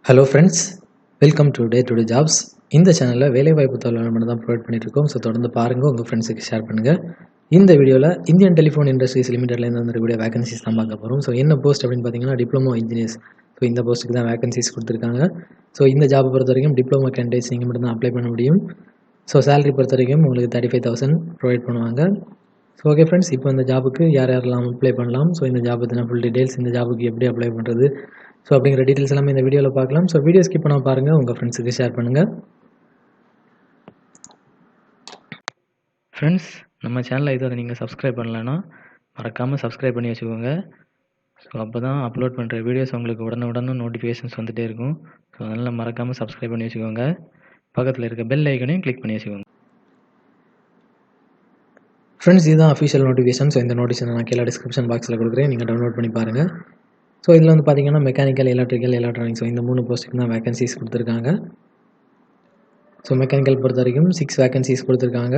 Hello friends, welcome to day to day jobs. இந்த சேனலில் வேலைவாய்ப்பு தகவல்கள் மட்டும் தான் ப்ரொவைட் பண்ணியிருக்கோம். ஸோ தொடர்ந்து பாருங்கள், உங்கள் ஃப்ரெண்ட்ஸுக்கு ஷேர் பண்ணுங்கள். இந்த வீடியோவில் இந்தியன் டெலிஃபோன் இண்டஸ்ட்ரீஸ் லிமிடெட்லேருந்து வந்துருக்கூடிய வேகன்சிஸ் தான் பார்க்க போகிறோம். ஸோ என்ன போஸ்ட் அப்படின்னு பார்த்தீங்கன்னா டிப்ளமோ இன்ஜினியர்ஸ். ஸோ இந்த போஸ்ட்டுக்கு தான் வேகன்சிஸ் கொடுத்துருக்காங்க. ஸோ இந்த ஜாப் பொறுத்த வரைக்கும் டிப்ளமோ கேண்டிடேட்ஸ் நீங்கள் மட்டும் தான் அப்ளை பண்ண முடியும். ஸோ சேலரி பொறுத்த வரைக்கும் உங்களுக்கு 35,000 ப்ரொவைட் பண்ணுவாங்க. ஸோ ஓகே ஃப்ரெண்ட்ஸ், இப்போ இந்த ஜாபுக்கு யார் யாரெல்லாம் அப்ளை பண்ணலாம், ஸோ இந்த ஜாப் பற்றின ஃபுல் டீடைல்ஸ், இந்த ஜாபுக்கு எப்படி அப்ளை பண்ணுறது, ஸோ அப்படிங்கிற டீட்டெயில்ஸ் எல்லாமே இந்த வீடியோவில் பார்க்கலாம். ஸோ வீடியோ ஸ்கிப் பண்ணால் பாருங்கள், உங்கள் ஃப்ரெண்ட்ஸுக்கு ஷேர் பண்ணுங்கள். ஃப்ரெண்ட்ஸ், நம்ம சேனலை இதுவரை நீங்கள் சப்ஸ்கிரைப் பண்ணலைன்னா மறக்காமல் சப்ஸ்கிரைப் பண்ணி வச்சுக்கோங்க. ஸோ அப்போ தான் அப்லோட் பண்ணுற வீடியோஸ் உங்களுக்கு உடனுக்குடன் நோட்டிஃபிகேஷன்ஸ் வந்துகிட்டே இருக்கும். ஸோ அதனால் மறக்காமல் சப்ஸ்கிரைப் பண்ணி வச்சுக்கோங்க. பக்கத்தில் இருக்க பெல் ஐக்கனையும் கிளிக் பண்ணி வச்சுக்கோங்க. ஃப்ரெண்ட்ஸ், இதுதான் அஃபிஷியல் நோட்டிஃபிகேஷன். ஸோ இந்த நோட்டிஃபிகேஷன் நான் கீழே டிஸ்கிரிப்ஷன் பாக்ஸில் கொடுக்குறேன், நீங்கள் டவுன்லோட் பண்ணி பாருங்கள். ஸோ இதில் வந்து பார்த்தீங்கன்னா மெக்கானிக்கல், எலக்ட்ரிக்கல், எலக்ட்ரானிக்ஸ், ஸோ இந்த 3 போஸ்ட்டுக்கு தான் வேகன்சிஸ் கொடுத்துருக்காங்க. ஸோ மெக்கானிக்கல் பொறுத்த வரைக்கும் 6 வேகன்சிஸ் கொடுத்துருக்காங்க.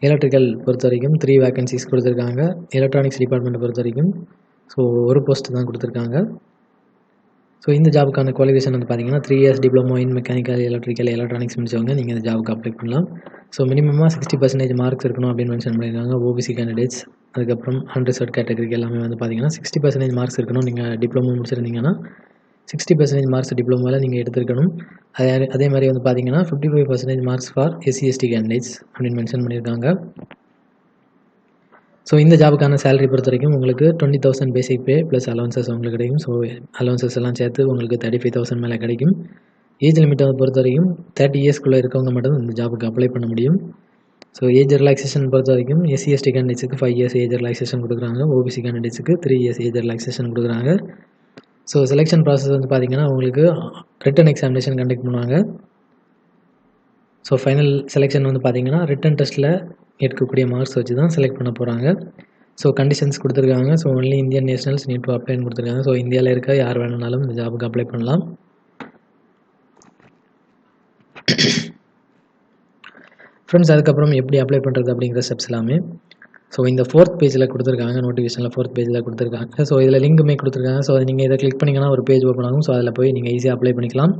எலக்ட்ரிக்கல் பொறுத்த வரைக்கும் 3 வேகன்சிஸ் கொடுத்துருக்காங்க. எலக்ட்ரானிக்ஸ் டிபார்ட்மெண்ட்டை பொறுத்த வரைக்கும் ஸோ ஒரு போஸ்ட்டு தான் கொடுத்துருக்காங்க. ஸோ இந்த ஜாபுக்கான குவாலிஃபிகேஷன் வந்து பார்த்தீங்கன்னா 3 years diploma in mechanical, electrical, electronics முடிச்சவங்க நீங்கள் இந்த ஜாபுக்கு அப்ளை பண்ணலாம். ஸோ மினிமமாக 60% மார்க்ஸ் இருக்கணும் அப்படின்னு மென்ஷன் பண்ணியிருக்காங்க ஓபிசி கேண்டிடேட்ஸ். அதுக்கப்புறம் அன்ரிசர்வ்ட் கேட்டகரிக்கு எல்லாமே வந்து பார்த்தீங்கன்னா 60% மார்க்ஸ் இருக்கணும். நீங்கள் டிப்ளமோ முடிச்சிருந்தீங்கன்னா 60% மார்க்ஸ் டிப்ளமோவில் நீங்கள் எடுத்துருக்கணும். அதே மாதிரி வந்து பார்த்தீங்கன்னா 55% மார்க்ஸ் ஃபார் எஸ்சி/எஸ்டி கேண்டிடேட்ஸ் அப்படின்னு மென்ஷன் பண்ணியிருக்காங்க. ஸோ இந்த ஜாபுக்கான சேலரி பொறுத்த வரைக்கும் உங்களுக்கு 20,000 பேசிக் பே ப்ளஸ் அலவன்சஸ் உங்களுக்கு கிடைக்கும். ஸோ அலவன்சஸ் எல்லாம் சேர்த்து உங்களுக்கு 35,000 மேலே கிடைக்கும். ஏஜ் லிமிட்டை பொறுத்த வரைக்கும் 30 இயர்ஸ்க்குள்ளே இருக்கவங்க மட்டும் இந்த ஜாபுக்கு அப்ளை பண்ண முடியும். ஸோ ஏஜ் ரிலாக்ஸேஷன் பொறுத்த வரைக்கும் எஸ்சி/எஸ்டி கேண்டிடேட்ஸுக்கு 5 இயர்ஸ் ஏஜ் ரிலாக்ஸேஷன் கொடுக்குறாங்க. ஓபிசி கேண்டிடேட்ஸுக்கு 3 இயர்ஸ் ஏஜ் ரிலாக்ஸேஷன் கொடுக்குறாங்க. ஸோ செலெக்ஷன் ப்ராசஸ் வந்து பார்த்தீங்கன்னா உங்களுக்கு ரிட்டன் எக்ஸாமினேஷன் கண்டக்ட் பண்ணுவாங்க. ஸோ ஃபைனல் செலெக்ஷன் வந்து பார்த்தீங்கன்னா ரிட்டன் டெஸ்ட்டில் எடுக்கக்கூடிய மார்க்ஸ் வச்சு தான் செலக்ட் பண்ண போகிறாங்க. ஸோ கண்டிஷன்ஸ் கொடுத்துருக்காங்க. So only Indian nationals need to அப்ளைன்னு கொடுத்துருக்காங்க. ஸோ இந்தியாவில் இருக்க யார் வேணுனாலும் இந்த ஜாபுக்கு அப்ளை பண்ணலாம். ஃப்ரெண்ட்ஸ், அதுக்கப்புறம் எப்படி அப்ளை பண்ணுறது அப்படிங்கிற ஸ்டெப்ஸ் எல்லாமே ஸோ இந்த 4th பேஜில் கொடுத்துருக்காங்க. நோட்டிஃபிகேஷனில் 4th பேஜில் கொடுத்துருக்காங்க. ஸோ இதில் லிங்க்குமே கொடுத்துருக்காங்க. ஸோ அதை நீங்கள் இதை கிளிக் பண்ணிங்கன்னா ஒரு பேஜ் ஓப்பன் ஆகும். ஸோ அதில் போய் நீங்கள் ஈஸியாக அப்ளை பண்ணிக்கலாம்.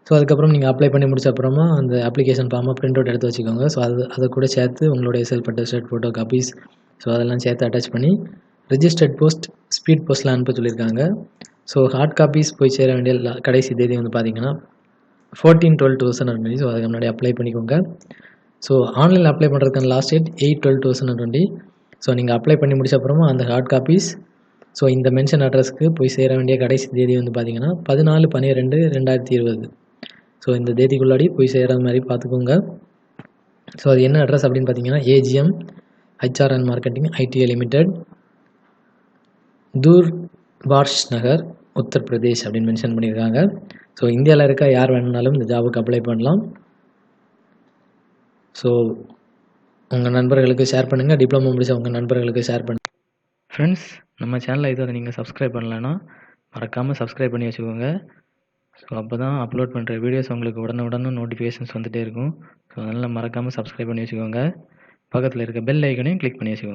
ஸோ அதுக்கப்புறம் நீங்கள் அப்ளை பண்ணி முடிச்ச அப்புறமா அந்த அப்ளிகேஷன் ஃபார்மை பிரிண்ட் அவுட் எடுத்து வச்சுக்கோங்க. ஸோ அதை கூட சேர்த்து உங்களுடைய self attested photo copies so அதெல்லாம் சேர்த்து அட்டாச் பண்ணி ரிஜிஸ்டர்ட் போஸ்ட், ஸ்பீட் போஸ்ட்டில் அனுப்ப சொல்லியிருக்காங்க. ஸோ ஹார்ட் காப்பீஸ் போய் சேர வேண்டிய கடைசி தேதி வந்து பார்த்தீங்கன்னா 14/12/2020. ஸோ அதுக்கு முன்னாடி அப்ளை பண்ணிக்கோங்க. ஸோ ஆன்லைனில் அப்ளை பண்ணுறதுக்கான லாஸ்ட் டேட் 8/12/2020. ஸோ நீங்கள் அப்ளை பண்ணி முடிச்ச அப்புறமா அந்த ஹார்ட் காப்பீஸ் ஸோ இந்த மென்ஷன் அட்ரஸ்க்கு போய் சேர வேண்டிய கடைசி தேதி வந்து பார்த்தீங்கன்னா 14/12/2020. ஸோ இந்த தேதிக்குள்ளாடி போய் சேர்கிற மாதிரி பார்த்துக்கோங்க. ஸோ அது என்ன அட்ரஸ் அப்படின்னு பார்த்தீங்கன்னா AGM HR and marketing ITA limited, தூர்பார்ஷ் நகர், உத்தரப்பிரதேஷ் அப்படின்னு மென்ஷன் பண்ணியிருக்காங்க. ஸோ இந்தியாவில் இருக்க யார் வேணுனாலும் இந்த ஜாபுக்கு அப்ளை பண்ணலாம். ஸோ உங்கள் நண்பர்களுக்கு ஷேர் பண்ணுங்கள். டிப்ளமோ முடிச்ச உங்கள் நண்பர்களுக்கு ஷேர் பண்ணுங்கள். ஃப்ரெண்ட்ஸ், நம்ம சேனலை இதுவரை நீங்கள் சப்ஸ்கிரைப் பண்ணலைன்னா மறக்காமல் சப்ஸ்கிரைப் பண்ணி வச்சுக்கோங்க. ஸோ அப்போ தான் அப்லோட் பண்ணுற வீடியோஸ் உங்களுக்கு உடனுக்குடன் நோட்டிஃபிகேஷன்ஸ் வந்துகிட்டே இருக்கும். ஸோ அதனால் மறக்காமல் சப்ஸ்கிரைப் பண்ணி வச்சுக்கோங்க. பக்கத்தில் இருக்க பெல் ஐக்கனையும் கிளிக் பண்ணி வச்சுக்கோங்க.